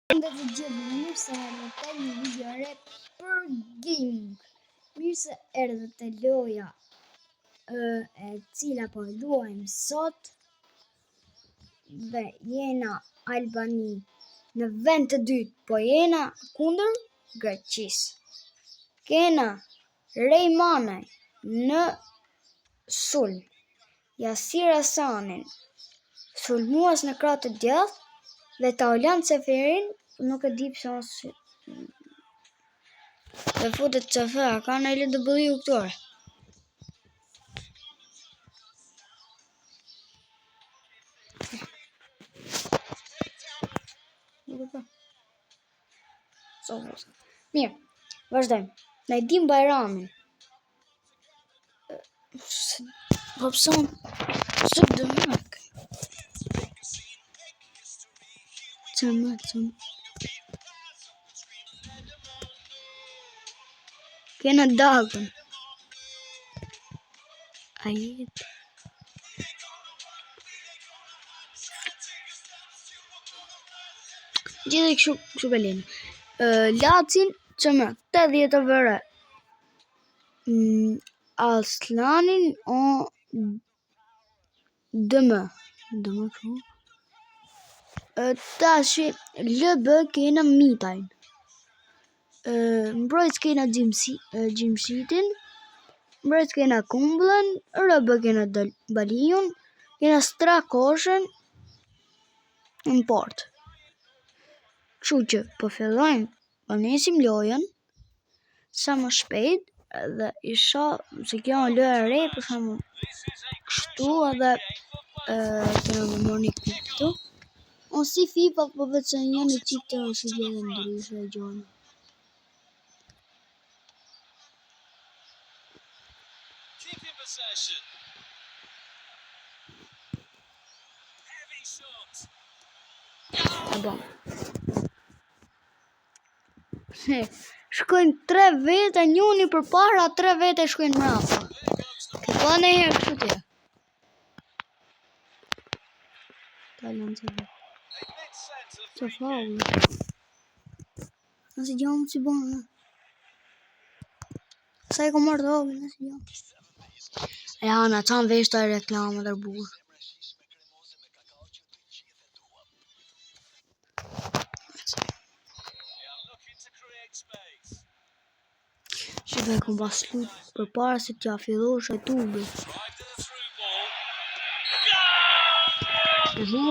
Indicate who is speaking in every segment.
Speaker 1: Dhe të gjithë mirë se erdhët një video re për gaming. Mirë se erdhët te loja e cila po luajmë sot. Dhe jena Albani në vend të dytë, po jena kundër Greqisë. Kena Rejmanaj në sulm, Yasir Hasanin sulmues në krah të djathtë, dhe Taulant Seferin nuk e di pse ose dhe futet Sefer, ka në LDW këtore. Mirë, vazhdojmë. Najdim Bajramin. Hopson, së dëmak. Kena Dagën. Ajet. Gjithë kështu belin. Lacin që më 80 vëre. Aslanin o dëmë kështu. Tashi LB kena Mitajn. Mbrojtës kena Gjimshitin. Mbrojtës kena Kumblën. RB kena Baliun. Kena Strakoshen në port. Kështu që po fillojmë, po nisim lojën sa më shpejt, dhe isha se kjo është loja e re, për shembull kështu edhe kena më morni këtu. Unë si FIFA, po vetë se një qitë të si vjetë ndryshe e gjone. Shkojnë 3 vete, njëni për para, 3 vete shkojnë mrapa. Këpa në herë kështu tje. Taulant Sefer. Që faulë. Nëse gjamë që bënë. Sa e ko marrë të hogë, nëse gjamë. E hana, qanë vesh të reklamë dhe burë. Që dhe kom pas lutë për para se t'ja fillosh e tubi.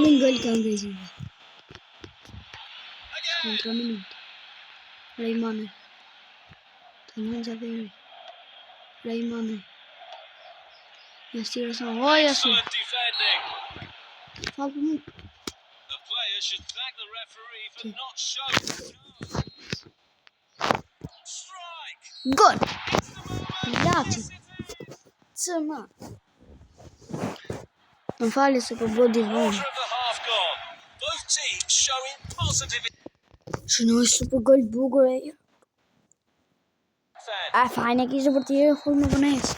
Speaker 1: Min gëll ka ngrezive. Kontra minutë. Rejmanaj. Taulant Sefer. Rejmanaj. Yasir Hasan. O, Yasir. Falë për mu. Gol! Lati. Që ma. Më fali se për bodi vonë. Shënoj super gol bugur e jo. A fajnë e kishë për tjere hull më vënesë.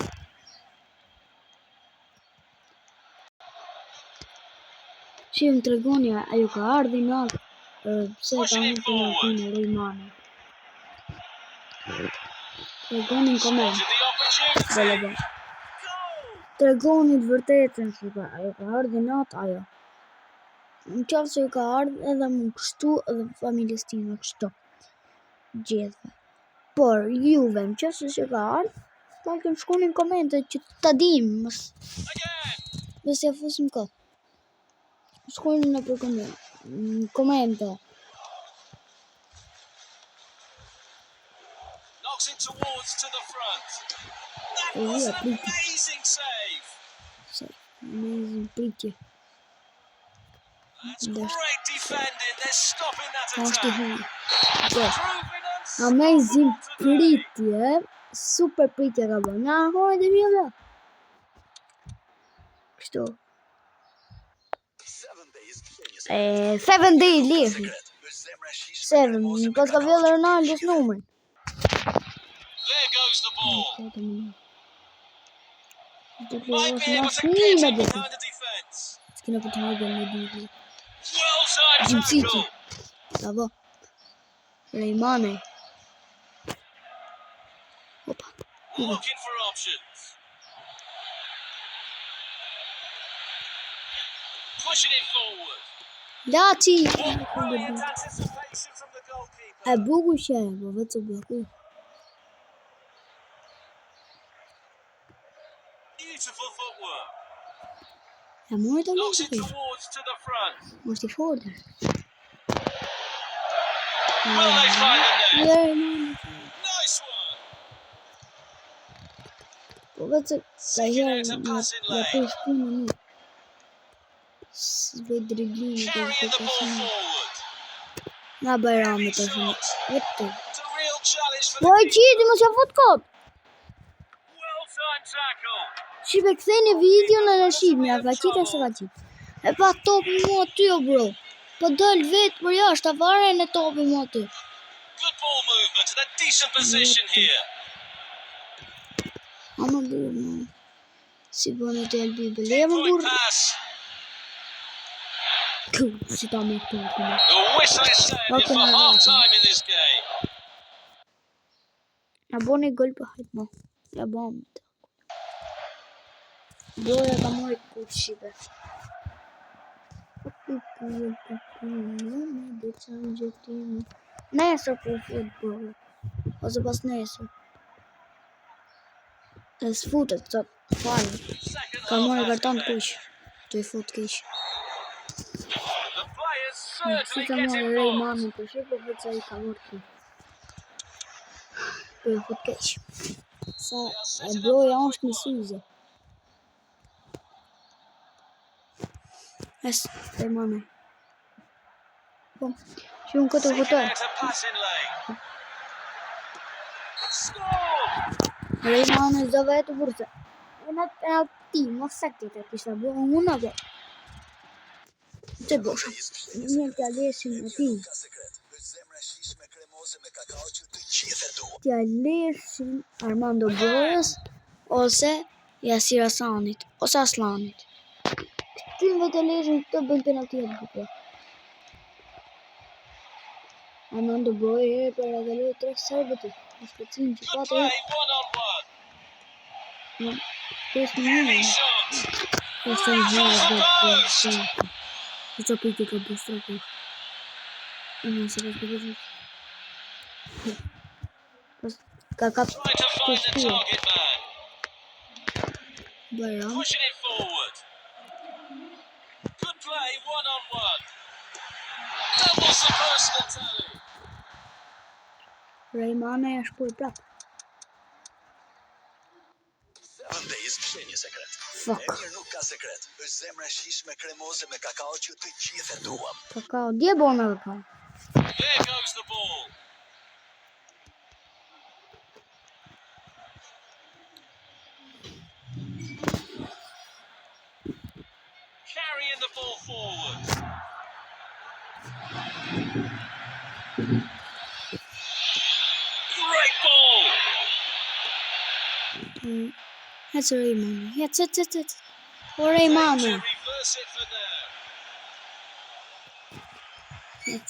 Speaker 1: Që më të regonja, ajo ka ardhi në altë. Pse ka hëtë në kine Rejmanaj. Të regonin komend. Bele ba. Të regonit vërtetën që ajo ka ardhi në altë, ajo. Në qafë se ka ardhë edhe më kështu edhe familjes time kështu. Gjithve. Por juve në qafë se ka ardhë, ta kënë shkonin komente që ta dim. Dhe se fusim këtë. Shkonin në për komente.
Speaker 2: Knocks it towards to the front. That
Speaker 1: was
Speaker 2: was
Speaker 1: an
Speaker 2: an amazing save.
Speaker 1: Amazing pritje.
Speaker 2: That's great defending. They're stopping that attack.
Speaker 1: Amazing pritje. Super pritje ka bërë. Nga hojë dhe mjë. Kështu. 7 days lehi. 7. Pas ka vjellë Ronaldo's numër.
Speaker 2: There goes the ball.
Speaker 1: Might
Speaker 2: be able to get it behind the defense.
Speaker 1: S'kena për të hagën në divi.
Speaker 2: Well timed tackle.
Speaker 1: Bravo. Reimane. Opa.
Speaker 2: Looking for options. Pushing it forward.
Speaker 1: Lati.
Speaker 2: Brilliant anticipation from the goalkeeper.
Speaker 1: E bukur që e, po vetë të bloku.
Speaker 2: Beautiful footwork.
Speaker 1: E mori të
Speaker 2: Knocks
Speaker 1: mund
Speaker 2: it
Speaker 1: të
Speaker 2: towards to the front.
Speaker 1: Mos t'i forder.
Speaker 2: Will they find the net?
Speaker 1: Reimane.
Speaker 2: Nice one.
Speaker 1: Po vetë ka
Speaker 2: Seeking
Speaker 1: herë
Speaker 2: out a passing
Speaker 1: ja
Speaker 2: lane.
Speaker 1: prish punën një. S've driblimi të
Speaker 2: Carrying the ball
Speaker 1: shpërtashin.
Speaker 2: forward.
Speaker 1: Na Bajrami
Speaker 2: Heavy
Speaker 1: të shumë.
Speaker 2: shot.
Speaker 1: Vetë.
Speaker 2: It's a real challenge for
Speaker 1: Po
Speaker 2: the
Speaker 1: e qiti mos ja fut kot.
Speaker 2: well-timed tackle.
Speaker 1: Shqipe kthejnë videon e në shqip, ja ka qita se ka qit. E pa topi mua ty o bro. Po dëll vetë për jashtë, ta fare në topi mua ty.
Speaker 2: Good ball movement and a decent position here.
Speaker 1: Ama dur man. Si bënë të elbi bëleva
Speaker 2: Point
Speaker 1: dur.
Speaker 2: pass.
Speaker 1: Si ta me topi.
Speaker 2: The whistle is sounded for half-time in this game.
Speaker 1: Ja boni gol për hajt mo. Ja bom të. Doja ka mori kuq shqipe. Nesër po fut bro. Ose pas nesër. E s'futet sot. Falë.
Speaker 2: Second
Speaker 1: Ka mori
Speaker 2: half has
Speaker 1: karton të
Speaker 2: commenced.
Speaker 1: kuq. Të I fut keq.
Speaker 2: The players
Speaker 1: Si
Speaker 2: certainly
Speaker 1: ka
Speaker 2: get
Speaker 1: mori
Speaker 2: involved.
Speaker 1: Reimane për shqipe, vetë sa I ka mori kuq. Të I fut keq. Sa e broja është në syze. Es, Reimane. Po, që unë këtë
Speaker 2: Seeking
Speaker 1: futoj.
Speaker 2: out a passing lane. Score!
Speaker 1: Reimane zë vetë burse. E në penalti, mos sakti të kisha bërë unë apo. Që bosha. Njërë t'ja lesin e ti. T'ja lesin Armando Borës ose Jasir Hasanit ose Aslanit. Këtynve të lesin të bëjnë penalti e bukur. Armando Borë për edhe lojë 3 serbëti. Në shpëtsin që
Speaker 2: Good
Speaker 1: patë
Speaker 2: play, one-on-one.
Speaker 1: në 5
Speaker 2: Heavy
Speaker 1: minutë.
Speaker 2: shot.
Speaker 1: Pastaj
Speaker 2: Right
Speaker 1: vjen
Speaker 2: off the
Speaker 1: vetë
Speaker 2: post.
Speaker 1: për të të piti ka bëstraku. Unë se ka përgjë. Ka kap
Speaker 2: Trying to
Speaker 1: të
Speaker 2: find the
Speaker 1: shkuar.
Speaker 2: target man.
Speaker 1: Bajram.
Speaker 2: Pushing it forward. Good play, one-on-one. Doubles the personal tally.
Speaker 1: Reimane e shpoj prap.
Speaker 3: Ande ishte një sekret.
Speaker 1: Fuck.
Speaker 3: Emir nuk ka sekret. Është zemra e shijshme kremoze me kakao që të gjithë e duam.
Speaker 1: Kakao, dje bona kakao.
Speaker 2: There goes the ball. Carrying the ball forward. Great ball.
Speaker 1: Hec Reimane. Hec. O
Speaker 2: Trying
Speaker 1: Reimane.
Speaker 2: to reverse it for now.
Speaker 1: Hec.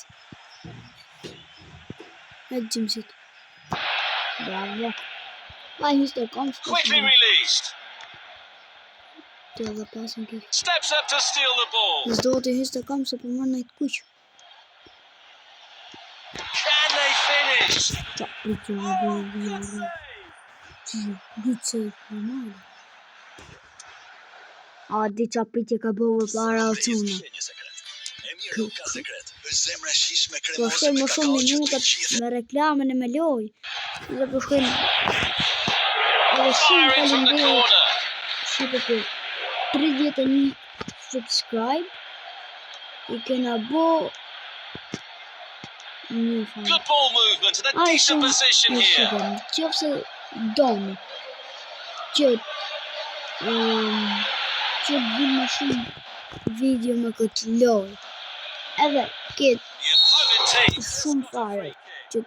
Speaker 1: Hec gjimësit. Bravo. Vaj hyster kom
Speaker 2: Quickly released.
Speaker 1: të edhe pasin kik.
Speaker 2: Steps up to steal the ball.
Speaker 1: Nësë do të hyster kom se për më nëjtë kuq.
Speaker 2: Can they finish?
Speaker 1: Qa, pritë në
Speaker 2: Oh,
Speaker 1: bërë
Speaker 2: good
Speaker 1: në
Speaker 2: save.
Speaker 1: Ditë se I përmale. A, di qa pritje ka bërë para o cuna.
Speaker 3: Ishte një sekret. Emir nuk ka sekret. Është zemra e shijshme
Speaker 1: Po
Speaker 3: kremoze
Speaker 1: shkojnë
Speaker 3: me
Speaker 1: më shumë
Speaker 3: kakao që të
Speaker 1: minutat
Speaker 3: gjithë.
Speaker 1: me reklamën e me loj. Dhe po shkojnë edhe shumë
Speaker 2: Firing from the
Speaker 1: falenderit
Speaker 2: corner.
Speaker 1: Shqipe për 31 subscribe. I kena bo një fan.
Speaker 2: Good ball movement and a
Speaker 1: Ai
Speaker 2: decent
Speaker 1: shumë
Speaker 2: position
Speaker 1: në
Speaker 2: here.
Speaker 1: shqipe. Qofse doni që që bëjmë më shumë video me këtë loj. Edhe këtë
Speaker 2: The opponent team.
Speaker 1: shumë fare që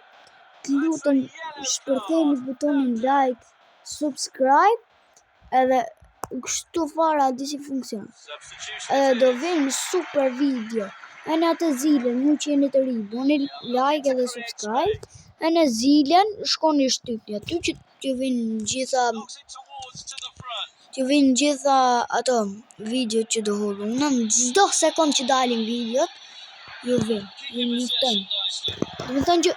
Speaker 1: të lutem shpërtheni butonin like, subscribe edhe kështu fare a di si funksion.
Speaker 2: Substitution.
Speaker 1: Edhe do vjen super video E në atë zilen, mu që jeni të ri, boni like edhe subscribe. E në zilen, shkoni shtypni aty që vinë gjitha ato video që do hodhuna. Në çdo sekond që dalin videot, ju njëftën. Do të thonë që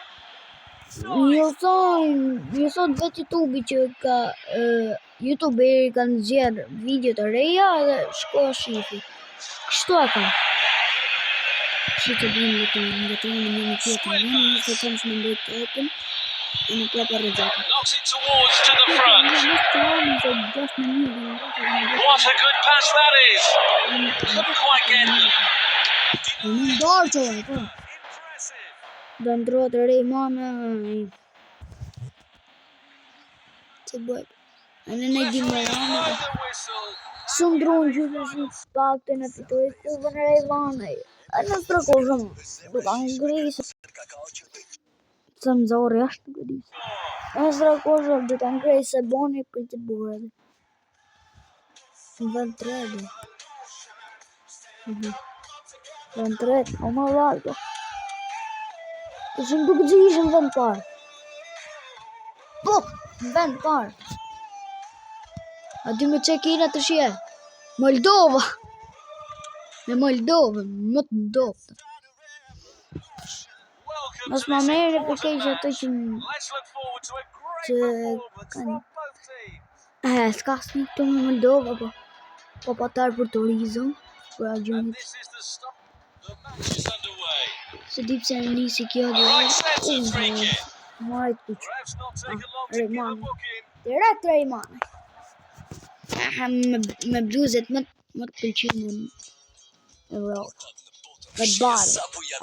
Speaker 1: ju thot vetë YouTube që ka YouTuberi kanë zgjedh video të reja edhe shko shifi. Kështu e kam. Që të bëjmë të një tjetër, në se kam shumë mbejt të open, e në prapa rëgjata.
Speaker 2: Knocks it towards to the front. What a good pass that is. Couldn't quite get them. Impressive.
Speaker 1: Do ndrohet të rej mame. Që bëjt. E në në gjimë
Speaker 2: Referee blows the whistle.
Speaker 1: Së ndronë gjithë si pak të në fitoj kubën e rej mame. E në strakoshëm. Do të ngrisë.
Speaker 3: Kakao që të
Speaker 1: Să më zorë jashtë të gëdisë. E në strakoshëm do të ngrisë se boni për të burë. Në vend të redë. Vend të redë, o më valdo. Të shumë duke që ishë në vend parë. Po, në vend parë. A dy me që kina të shje? Moldova! Me Moldova, më të doftë.
Speaker 2: Welcome
Speaker 1: Mas
Speaker 2: to
Speaker 1: më
Speaker 2: this
Speaker 1: merë për
Speaker 2: important
Speaker 1: kej që ato
Speaker 2: match.
Speaker 1: që
Speaker 2: Let's look forward to a great
Speaker 1: Që
Speaker 2: performance
Speaker 1: kanë-
Speaker 2: from both teams.
Speaker 1: s'ka së një këtu me Moldova, po patar për turizm, për a
Speaker 2: And
Speaker 1: gjumit.
Speaker 2: this is the start. The match is underway.
Speaker 1: Se di pse në nisi kjo dhe
Speaker 2: Right centre free kick.
Speaker 1: Marrë të që.
Speaker 2: Perhaps not taken long to
Speaker 1: Rejman.
Speaker 2: get a book in.
Speaker 1: Direkt Rejman. Me bluzet më të pëlqime në Europë. Me të barë,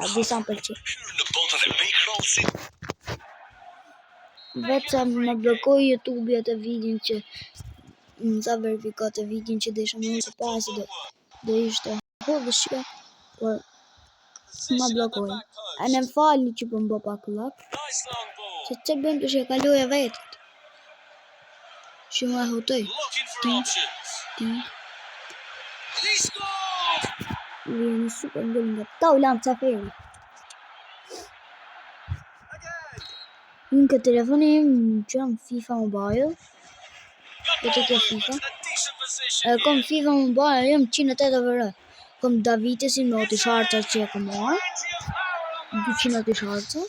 Speaker 1: a disa më pëlqime.
Speaker 3: hyrë në botën e bankrollsit.
Speaker 1: Vetë sa më blokoj YouTube atë videon që më sa verifikat e videon që desha më të pasi do ishte hodhë shqe, por më blokoj. E në më falni që për më bë pak lak,
Speaker 2: Nice long ball.
Speaker 1: se që bëjmë të shë kaloja vetët. Që më e hotoj,
Speaker 2: Looking for
Speaker 1: Team.
Speaker 2: options.
Speaker 1: ti,
Speaker 2: He scored.
Speaker 1: vjen super ngëll nga taulan caferi. Unë këtë telefoni im që jam FIFA Mobile,
Speaker 2: Good
Speaker 1: Ito
Speaker 2: ball
Speaker 1: kaya
Speaker 2: movement
Speaker 1: FIFA?
Speaker 2: and a decent
Speaker 1: e
Speaker 2: position
Speaker 1: kom
Speaker 2: here.
Speaker 1: FIFA Mobile, jam 180 vërë. Kom Davitesin me oti sharca që e kom marë,
Speaker 2: Plenty of power on
Speaker 1: 200 oti sharca.
Speaker 2: Oh,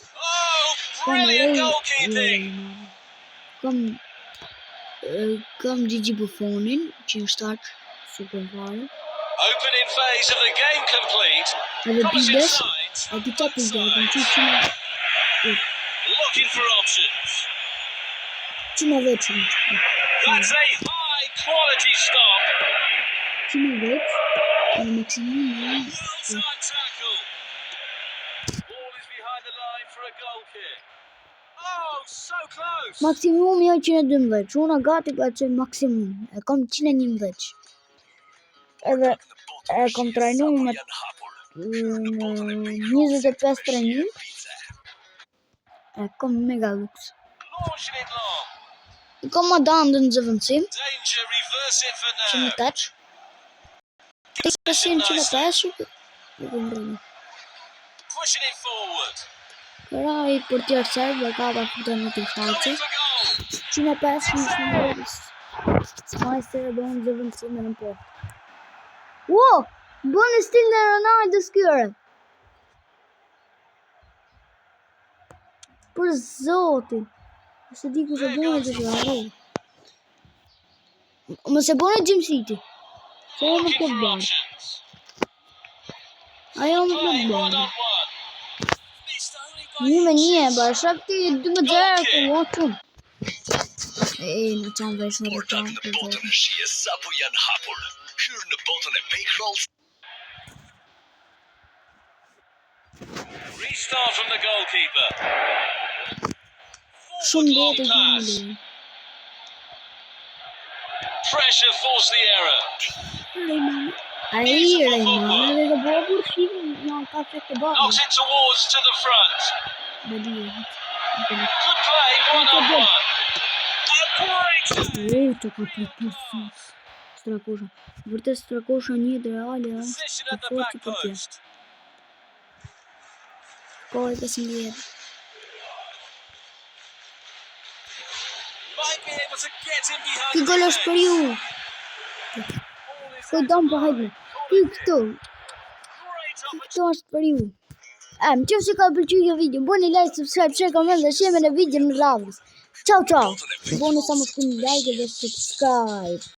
Speaker 1: Kom
Speaker 2: brilliant
Speaker 1: Ray,
Speaker 2: goalkeeping.
Speaker 1: kom Gigi Buffonin, që në start super fare.
Speaker 2: Opening phase of the game complete.
Speaker 1: Edhe
Speaker 2: Promising
Speaker 1: Bides,
Speaker 2: signs.
Speaker 1: e di qatë nga, kom
Speaker 2: Looking for options.
Speaker 1: që në veçën.
Speaker 2: That's a high quality stop.
Speaker 1: Që në veç, e në maksimum,
Speaker 2: Well timed tackle. Ball is behind the line for a goal kick. Oh, so close.
Speaker 1: maksimum janë 112, unë gati pa që maksimum, e kom 111. Edhe e kom trajnu me 25 trajnim, e kom mega lux.
Speaker 2: Launching it long.
Speaker 1: I kom më dandë në zëvëndësim,
Speaker 2: Danger, reverse it for
Speaker 1: që në
Speaker 2: now.
Speaker 1: touch. Të kësin që në touch, e kom rënë.
Speaker 2: Pushing it forward.
Speaker 1: Ra i për tjerë serb, e ka pa këtë në të sharqe.
Speaker 2: Going for goal.
Speaker 1: Që në 5 në shumë rëdis. Majster e bënë zëvëndësim e në po. Wow! Bënë stil në Ronaldo s'kyre. Për zotin. Se di ku se bënë të shërë. Më se bënë Gym City. Se e më
Speaker 2: Looking
Speaker 1: këtë
Speaker 2: for
Speaker 1: bënë.
Speaker 2: options.
Speaker 1: Ajo më
Speaker 2: Play
Speaker 1: këtë
Speaker 2: one
Speaker 1: bënë.
Speaker 2: on one. Missed only by
Speaker 1: Një me një,
Speaker 2: inches.
Speaker 1: bërë shakti 12 ku watun. Në qanë vesh në rëqanë
Speaker 3: Në
Speaker 1: për
Speaker 3: botën
Speaker 1: zotin.
Speaker 3: e shije sapo janë hapur. Hyrë në botën e bankrollsit.
Speaker 2: Restart from the goalkeeper.
Speaker 1: Shumë
Speaker 2: Forward long
Speaker 1: letë e gjimë
Speaker 2: pass.
Speaker 1: në
Speaker 2: Pressure forced the error.
Speaker 1: Rejmane. A i Rejmane dhe dhe bërë për shqimë në ka fekë të bërë.
Speaker 2: Knocks it towards to the front.
Speaker 1: Bëdi e
Speaker 2: Good play, one on one. A great.
Speaker 1: të ka për përsi. Strakosha. Vërtet Strakosha një dhe reale është
Speaker 2: Position
Speaker 1: të
Speaker 2: at the
Speaker 1: forti
Speaker 2: back
Speaker 1: për tje.
Speaker 2: post.
Speaker 1: Gol 15.
Speaker 2: Might be able to get him behind
Speaker 1: Ky
Speaker 2: the
Speaker 1: gol është për
Speaker 2: defence.
Speaker 1: ju.
Speaker 2: Ball is
Speaker 1: Ky
Speaker 2: left
Speaker 1: dom
Speaker 2: alone.
Speaker 1: po hajde. Ky këtu.
Speaker 2: Great opportunity.
Speaker 1: Këtu është për ju. Më qoftë se ka pëlqyer kjo video, bëni like, subscribe, share, comment dhe share në video në radhës. Ciao ciao. Bëni sa më shumë like dhe subscribe.